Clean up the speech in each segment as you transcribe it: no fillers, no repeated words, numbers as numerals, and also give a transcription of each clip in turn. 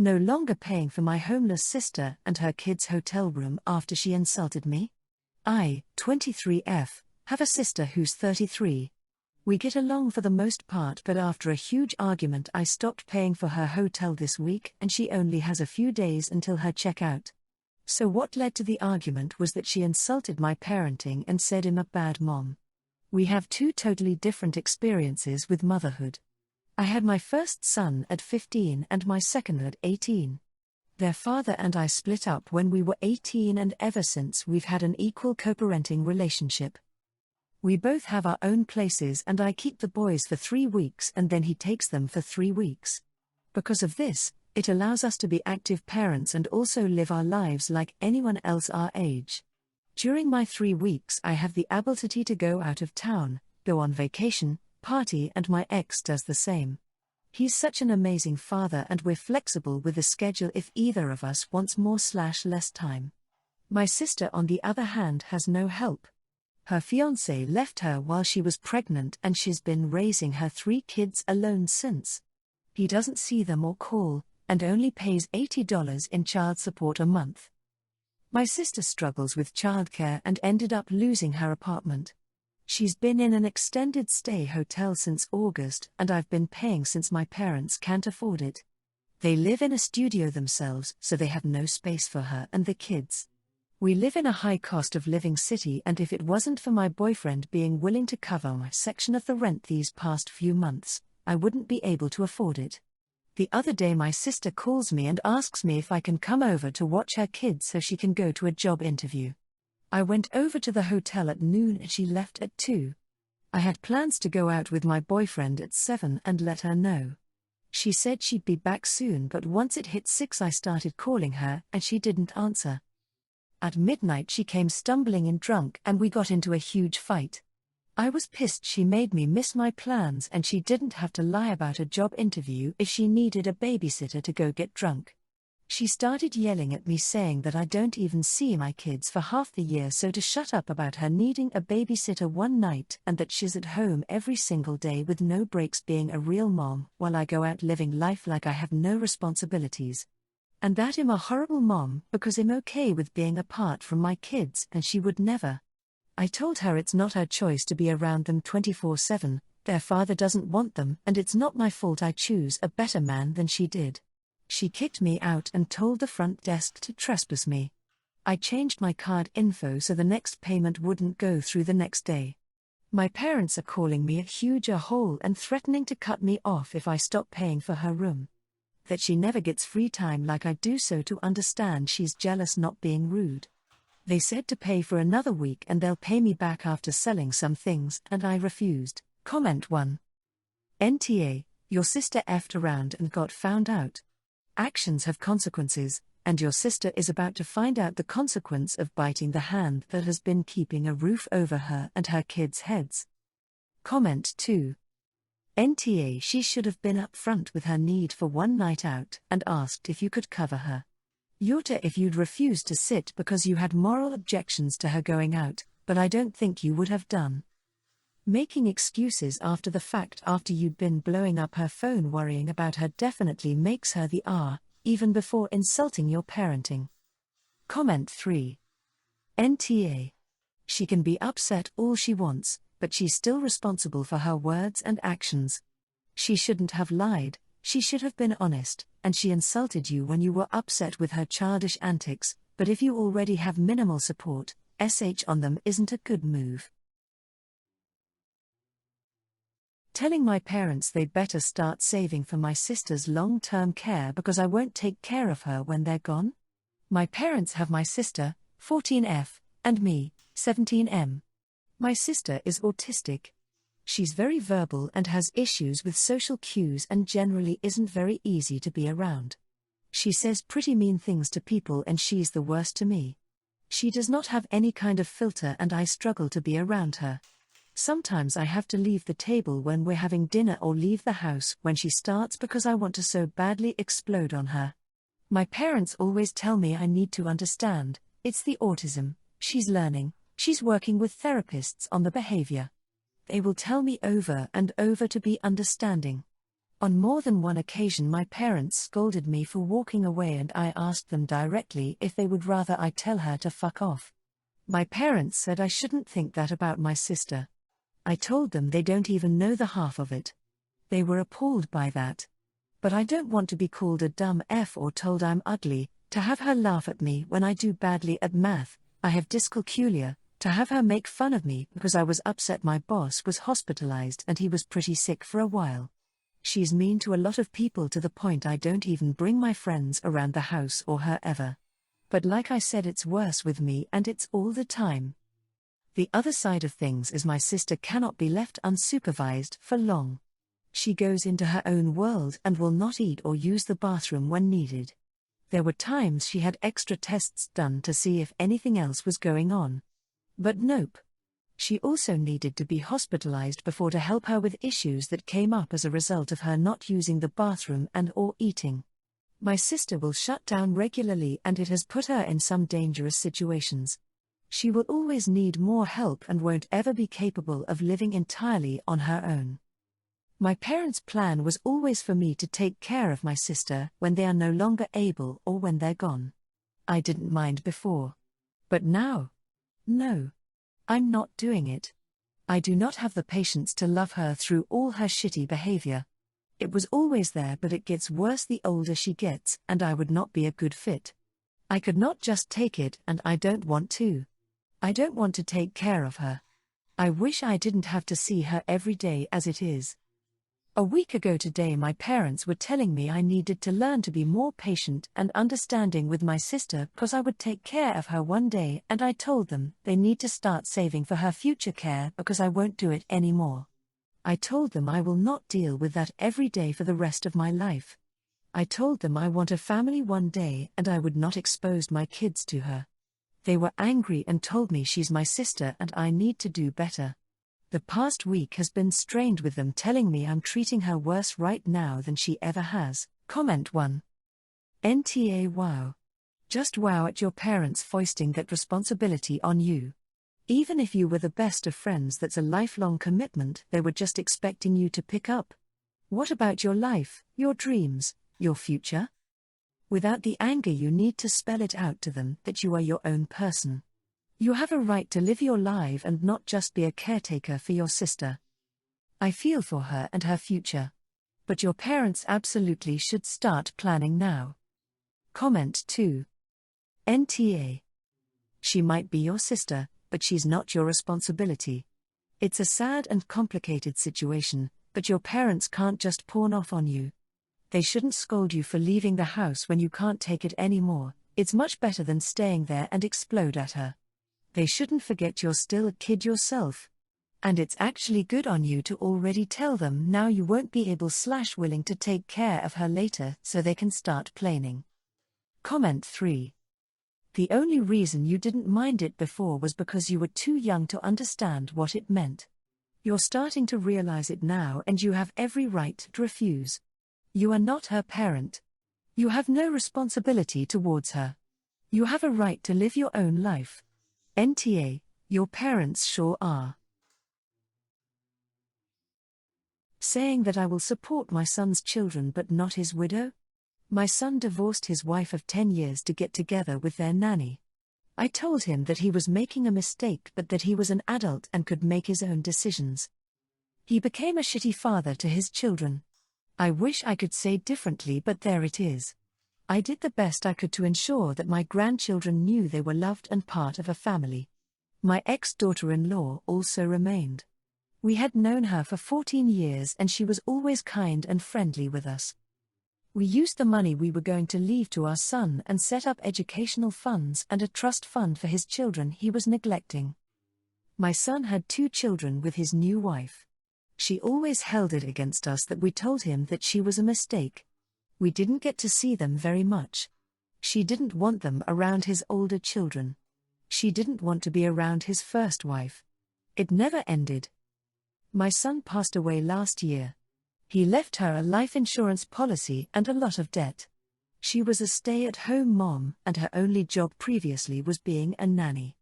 No longer paying for my homeless sister and her kids' hotel room after she insulted me? I, 23F, have a sister who's 33. We get along for the most part, but after a huge argument I stopped paying for her hotel this week and she only has a few days until her checkout. So what led to the argument was that she insulted my parenting and said I'm a bad mom. We have two totally different experiences with motherhood. I had my first son at 15 and my second at 18. Their father and I split up when we were 18 and ever since we've had an equal co-parenting relationship. We both have our own places and I keep the boys for 3 weeks and then he takes them for 3 weeks. Because of this, it allows us to be active parents and also live our lives like anyone else our age. During my 3 weeks I have the ability to go out of town, go on vacation, party, and my ex does the same. He's such an amazing father and we're flexible with the schedule if either of us wants more/less time. My sister on the other hand has no help. Her fiancé left her while she was pregnant and she's been raising her 3 kids alone since. He doesn't see them or call, and only pays $80 in child support a month. My sister struggles with childcare and ended up losing her apartment. She's been in an extended stay hotel since August and I've been paying since my parents can't afford it. They live in a studio themselves, so they have no space for her and the kids. We live in a high cost of living city and if it wasn't for my boyfriend being willing to cover my section of the rent these past few months, I wouldn't be able to afford it. The other day my sister calls me and asks me if I can come over to watch her kids so she can go to a job interview. I went over to the hotel at noon and she left at 2. I had plans to go out with my boyfriend at 7 and let her know. She said she'd be back soon, but once it hit 6 I started calling her and she didn't answer. At midnight she came stumbling in drunk and we got into a huge fight. I was pissed she made me miss my plans and she didn't have to lie about a job interview if she needed a babysitter to go get drunk. She started yelling at me saying that I don't even see my kids for half the year, so to shut up about her needing a babysitter one night and that she's at home every single day with no breaks being a real mom while I go out living life like I have no responsibilities. And that I'm a horrible mom because I'm okay with being apart from my kids and she would never. I told her it's not her choice to be around them 24/7, their father doesn't want them and it's not my fault I choose a better man than she did. She kicked me out and told the front desk to trespass me. I changed my card info so the next payment wouldn't go through the next day. My parents are calling me a huge a-hole and threatening to cut me off if I stop paying for her room. That she never gets free time like I do, so to understand she's jealous, not being rude. They said to pay for another week and they'll pay me back after selling some things and I refused. Comment 1. NTA, your sister effed around and got found out. Actions have consequences, and your sister is about to find out the consequence of biting the hand that has been keeping a roof over her and her kids' heads. Comment 2. NTA, she should have been upfront with her need for one night out and asked if you could cover her. Yota, if you'd refused to sit because you had moral objections to her going out, but I don't think you would have done. Making excuses after the fact after you'd been blowing up her phone worrying about her definitely makes her the R, even before insulting your parenting. Comment 3. NTA. She can be upset all she wants, but she's still responsible for her words and actions. She shouldn't have lied, she should have been honest, and she insulted you when you were upset with her childish antics, but if you already have minimal support, SH on them isn't a good move. Telling my parents they better start saving for my sister's long-term care because I won't take care of her when they're gone? My parents have my sister, 14F, and me, 17M. My sister is autistic. She's very verbal and has issues with social cues and generally isn't very easy to be around. She says pretty mean things to people and she's the worst to me. She does not have any kind of filter and I struggle to be around her. Sometimes I have to leave the table when we're having dinner or leave the house when she starts because I want to so badly explode on her. My parents always tell me I need to understand, it's the autism, she's learning, she's working with therapists on the behavior. They will tell me over and over to be understanding. On more than one occasion my parents scolded me for walking away, and I asked them directly if they would rather I tell her to fuck off. My parents said I shouldn't think that about my sister. I told them they don't even know the half of it. They were appalled by that. But I don't want to be called a dumb F or told I'm ugly, to have her laugh at me when I do badly at math. I have dyscalculia, to have her make fun of me because I was upset my boss was hospitalized and he was pretty sick for a while. She's mean to a lot of people to the point I don't even bring my friends around the house or her ever. But like I said, it's worse with me and it's all the time. The other side of things is my sister cannot be left unsupervised for long. She goes into her own world and will not eat or use the bathroom when needed. There were times she had extra tests done to see if anything else was going on. But nope. She also needed to be hospitalized before to help her with issues that came up as a result of her not using the bathroom and or eating. My sister will shut down regularly and it has put her in some dangerous situations. She will always need more help and won't ever be capable of living entirely on her own. My parents' plan was always for me to take care of my sister when they are no longer able or when they're gone. I didn't mind before. But now? No. I'm not doing it. I do not have the patience to love her through all her shitty behavior. It was always there, but it gets worse the older she gets, and I would not be a good fit. I could not just take it, and I don't want to. I don't want to take care of her. I wish I didn't have to see her every day as it is. A week ago today my parents were telling me I needed to learn to be more patient and understanding with my sister because I would take care of her one day, and I told them they need to start saving for her future care because I won't do it anymore. I told them I will not deal with that every day for the rest of my life. I told them I want a family one day and I would not expose my kids to her. They were angry and told me she's my sister and I need to do better. The past week has been strained with them telling me I'm treating her worse right now than she ever has. Comment 1. NTA wow. Just wow at your parents foisting that responsibility on you. Even if you were the best of friends, that's a lifelong commitment they were just expecting you to pick up. What about your life, your dreams, your future? Without the anger you need to spell it out to them that you are your own person. You have a right to live your life and not just be a caretaker for your sister. I feel for her and her future. But your parents absolutely should start planning now. Comment 2. NTA. She might be your sister, but she's not your responsibility. It's a sad and complicated situation, but your parents can't just pawn off on you. They shouldn't scold you for leaving the house when you can't take it anymore. It's much better than staying there and explode at her. They shouldn't forget you're still a kid yourself. And it's actually good on you to already tell them now you won't be able/willing to take care of her later so they can start planning. Comment 3. The only reason you didn't mind it before was because you were too young to understand what it meant. You're starting to realize it now and you have every right to refuse. You are not her parent. You have no responsibility towards her. You have a right to live your own life. NTA, your parents sure are. Saying that I will support my son's children but not his widow? My son divorced his wife of 10 years to get together with their nanny. I told him that he was making a mistake but that he was an adult and could make his own decisions. He became a shitty father to his children. I wish I could say differently, but there it is. I did the best I could to ensure that my grandchildren knew they were loved and part of a family. My ex-daughter-in-law also remained. We had known her for 14 years and she was always kind and friendly with us. We used the money we were going to leave to our son and set up educational funds and a trust fund for his children he was neglecting. My son had 2 children with his new wife. She always held it against us that we told him that she was a mistake. We didn't get to see them very much. She didn't want them around his older children. She didn't want to be around his first wife. It never ended. My son passed away last year. He left her a life insurance policy and a lot of debt. She was a stay-at-home mom and her only job previously was being a nanny.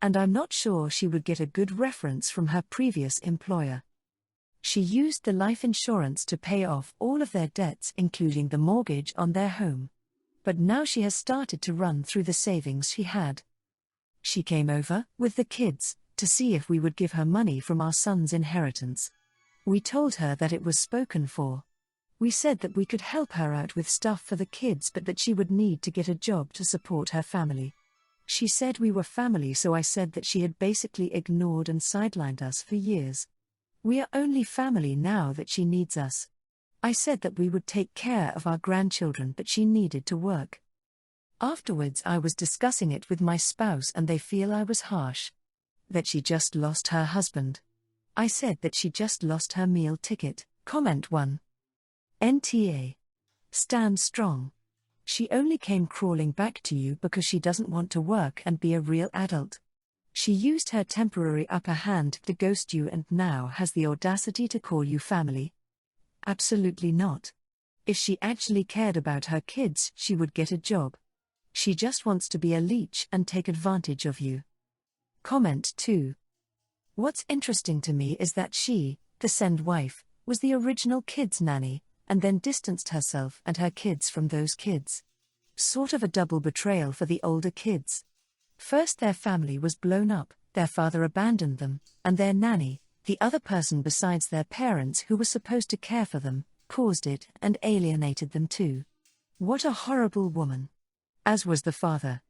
And I'm not sure she would get a good reference from her previous employer. She used the life insurance to pay off all of their debts, including the mortgage on their home. But now she has started to run through the savings she had. She came over, with the kids, to see if we would give her money from our son's inheritance. We told her that it was spoken for. We said that we could help her out with stuff for the kids, but that she would need to get a job to support her family. She said we were family, so I said that she had basically ignored and sidelined us for years. We are only family now that she needs us. I said that we would take care of our grandchildren, but she needed to work. Afterwards, I was discussing it with my spouse and they feel I was harsh. That she just lost her husband. I said that she just lost her meal ticket. Comment 1. NTA. Stand strong. She only came crawling back to you because she doesn't want to work and be a real adult. She used her temporary upper hand to ghost you and now has the audacity to call you family. Absolutely not. If she actually cared about her kids, she would get a job. She just wants to be a leech and take advantage of you. Comment 2. What's interesting to me is that she, the send wife, was the original kids' nanny, and then distanced herself and her kids from those kids. Sort of a double betrayal for the older kids. First their family was blown up, their father abandoned them, and their nanny, the other person besides their parents who was supposed to care for them, caused it and alienated them too. What a horrible woman. As was the father.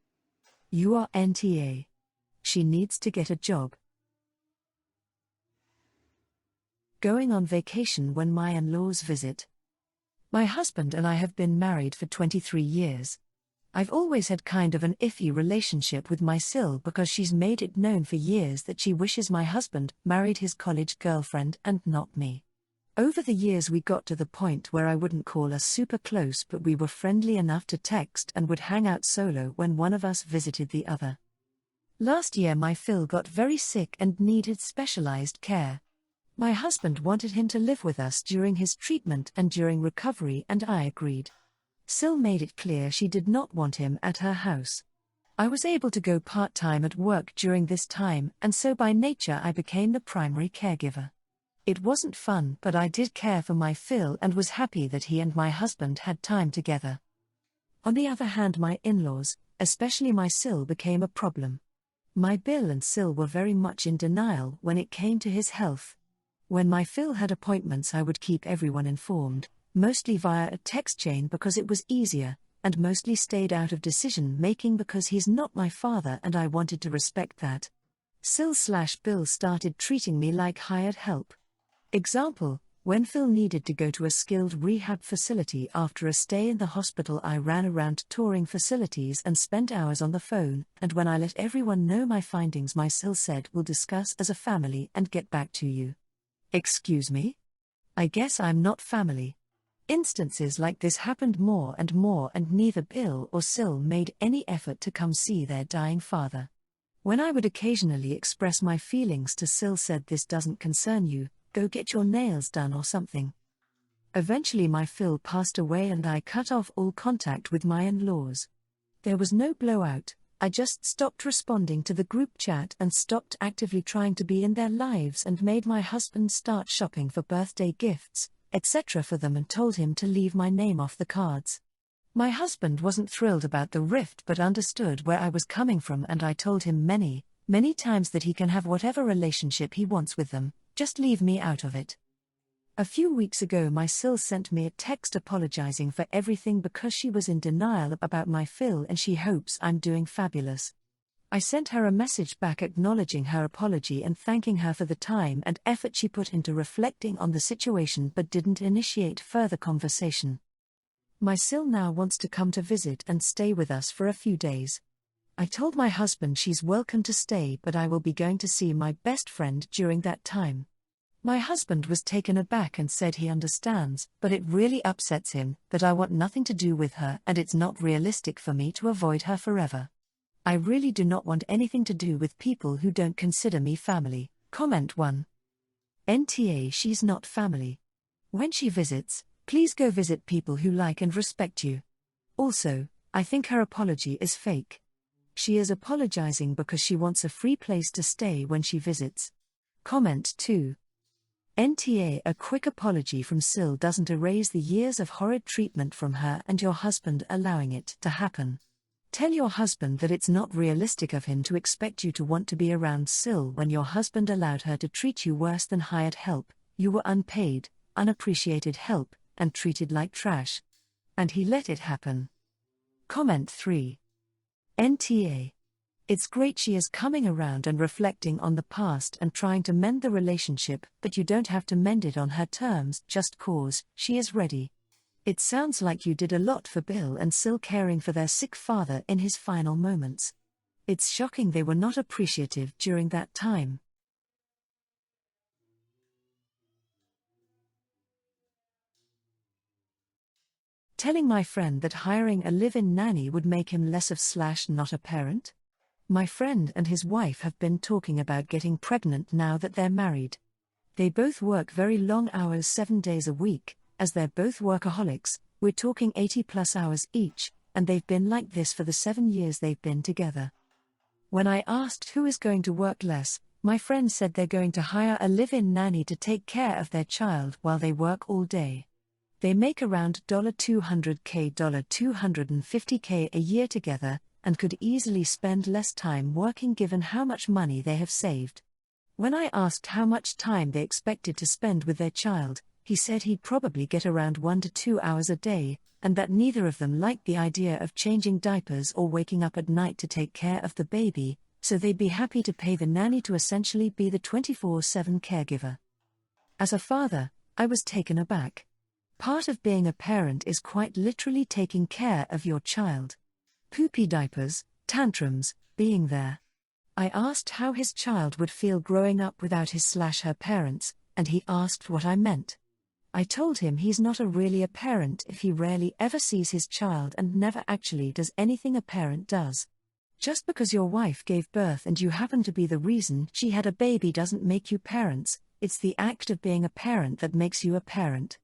You are NTA. She needs to get a job. Going on vacation when my in-laws visit. My husband and I have been married for 23 years. I've always had kind of an iffy relationship with my Sil because she's made it known for years that she wishes my husband married his college girlfriend and not me. Over the years we got to the point where I wouldn't call us super close, but we were friendly enough to text and would hang out solo when one of us visited the other. Last year my Phil got very sick and needed specialized care. My husband wanted him to live with us during his treatment and during recovery, and I agreed. Sil made it clear she did not want him at her house. I was able to go part-time at work during this time, and so by nature I became the primary caregiver. It wasn't fun, but I did care for my Phil and was happy that he and my husband had time together. On the other hand, my in-laws, especially my Sil, became a problem. My Bill and Sil were very much in denial when it came to his health. When my Phil had appointments, I would keep everyone informed, mostly via a text chain because it was easier, and mostly stayed out of decision-making because he's not my father and I wanted to respect that. Sil/Bill started treating me like hired help. Example, when Phil needed to go to a skilled rehab facility after a stay in the hospital, I ran around touring facilities and spent hours on the phone, and when I let everyone know my findings, my Sil said, "We'll discuss as a family and get back to you." Excuse me? I guess I'm not family. Instances like this happened more and more, and neither Bill or Sil made any effort to come see their dying father. When I would occasionally express my feelings to Sil, said, "This doesn't concern you, go get your nails done or something." Eventually my Phil passed away and I cut off all contact with my in-laws. There was no blowout, I just stopped responding to the group chat and stopped actively trying to be in their lives and made my husband start shopping for birthday gifts, etc. for them, and told him to leave my name off the cards. My husband wasn't thrilled about the rift but understood where I was coming from, and I told him many times that he can have whatever relationship he wants with them, just leave me out of it. A few weeks ago my Sil sent me a text apologizing for everything because she was in denial about my Phil and she hopes I'm doing fabulous. I sent her a message back acknowledging her apology and thanking her for the time and effort she put into reflecting on the situation, but didn't initiate further conversation. My Sil now wants to come to visit and stay with us for a few days. I told my husband she's welcome to stay, but I will be going to see my best friend during that time. My husband was taken aback and said he understands, but it really upsets him that I want nothing to do with her and it's not realistic for me to avoid her forever. I really do not want anything to do with people who don't consider me family. Comment 1. NTA. She's not family. When she visits, please go visit people who like and respect you. Also, I think her apology is fake. She is apologizing because she wants a free place to stay when she visits. Comment 2. NTA. A quick apology from Sil doesn't erase the years of horrid treatment from her and your husband allowing it to happen. Tell your husband that it's not realistic of him to expect you to want to be around Sil when your husband allowed her to treat you worse than hired help. You were unpaid, unappreciated help, and treated like trash. And he let it happen. Comment 3. NTA. It's great she is coming around and reflecting on the past and trying to mend the relationship, but you don't have to mend it on her terms just cause she is ready. It sounds like you did a lot for Bill and Sil, caring for their sick father in his final moments. It's shocking they were not appreciative during that time. Telling my friend that hiring a live-in nanny would make him less of / not a parent? My friend and his wife have been talking about getting pregnant now that they're married. They both work very long hours 7 days a week, as they're both workaholics. We're talking 80+ hours each, and they've been like this for the 7 years they've been together. When I asked who is going to work less, my friend said they're going to hire a live-in nanny to take care of their child while they work all day. They make around $200K, $250K a year together, and could easily spend less time working given how much money they have saved. When I asked how much time they expected to spend with their child, he said he'd probably get around 1 to 2 hours a day, and that neither of them liked the idea of changing diapers or waking up at night to take care of the baby, so they'd be happy to pay the nanny to essentially be the 24/7 caregiver. As a father, I was taken aback. Part of being a parent is quite literally taking care of your child. Poopy diapers, tantrums, being there. I asked how his child would feel growing up without his / her parents, and he asked what I meant. I told him he's not really a parent if he rarely ever sees his child and never actually does anything a parent does. Just because your wife gave birth and you happen to be the reason she had a baby doesn't make you parents. It's the act of being a parent that makes you a parent.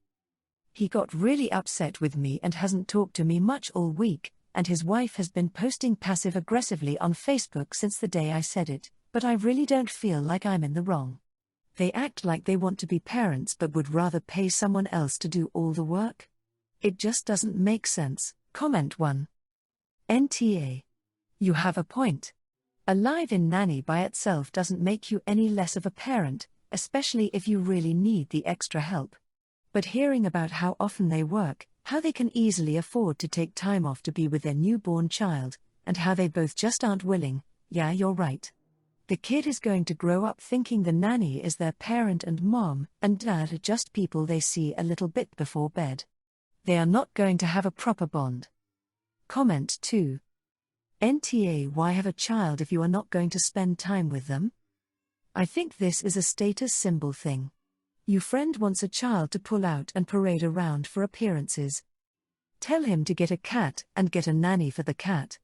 He got really upset with me and hasn't talked to me much all week, and his wife has been posting passive-aggressively on Facebook since the day I said it, but I really don't feel like I'm in the wrong. They act like they want to be parents but would rather pay someone else to do all the work. It just doesn't make sense. Comment 1. NTA. You have a point. A live-in nanny by itself doesn't make you any less of a parent, especially if you really need the extra help. But hearing about how often they work, how they can easily afford to take time off to be with their newborn child, and how they both just aren't willing, yeah, you're right. The kid is going to grow up thinking the nanny is their parent and mom and dad are just people they see a little bit before bed. They are not going to have a proper bond. Comment 2. NTA. Why have a child if you are not going to spend time with them? I think this is a status symbol thing. Your friend wants a child to pull out and parade around for appearances. Tell him to get a cat and get a nanny for the cat.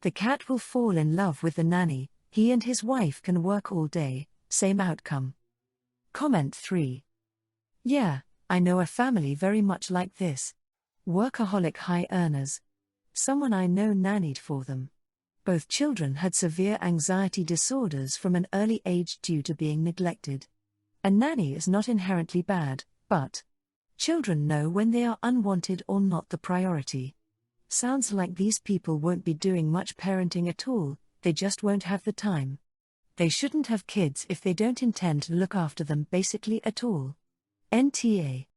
The cat will fall in love with the nanny, he and his wife can work all day, same outcome. Comment 3. Yeah, I know a family very much like this. Workaholic high earners. Someone I know nannied for them. Both children had severe anxiety disorders from an early age due to being neglected. A nanny is not inherently bad, but children know when they are unwanted or not the priority. Sounds like these people won't be doing much parenting at all, they just won't have the time. They shouldn't have kids if they don't intend to look after them basically at all. NTA.